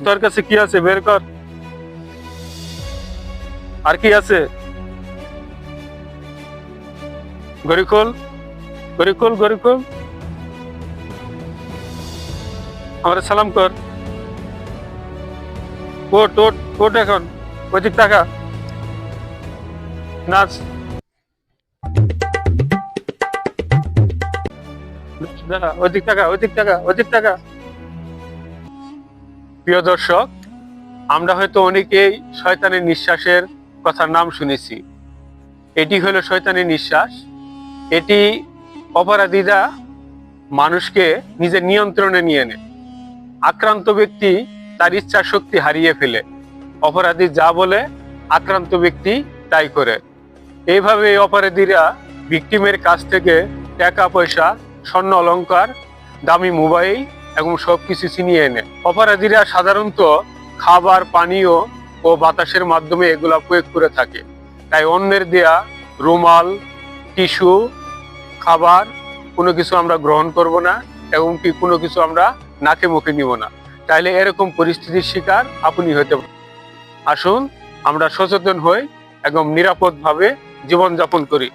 তোর কাছে কি আছে বের কর। আর কি আছে? গড়ি খোল, গড়ি খোল, গড়ি খোল। আমার সালাম কর। ওট ওট ওট এখন। ওইদিক টাকা নাচ। দাঁড়া, ওইদিক টাকা, ওইদিক টাকা, ওইদিক টাকা। প্রিয় দর্শক, আমরা হয়তো অনেকেই শয়তানের নিঃশ্বাসের কথার নাম শুনেছি। এটি হলো শয়তানের নিঃশ্বাস। এটি অপরাধীরা মানুষকে নিজের নিয়ন্ত্রণে নিয়ে নেয়। আক্রান্ত ব্যক্তি তার ইচ্ছা শক্তি হারিয়ে ফেলে। অপরাধী যা বলে আক্রান্ত ব্যক্তি তাই করে। এইভাবে এই অপরাধীরা ভিকটিমের কাছ থেকে টাকা পয়সা, স্বর্ণ অলংকার, দামি মোবাইল এবং সবকিছু ছিনিয়ে এনে অপরাধীরা সাধারণত খাবার, পানীয় ও বাতাসের মাধ্যমে এগুলা প্রয়োগ করে থাকে। তাই অন্যের দেয়া রুমাল, টিস্যু, খাবার কোনো কিছু আমরা গ্রহণ করব না এবং কি কোনো কিছু আমরা নাকে মুখে নিব না। তাইলে এরকম পরিস্থিতির শিকার আপনি হতে পারেন। আসুন আমরা সচেতন হই এবং নিরাপদভাবে জীবনযাপন করি।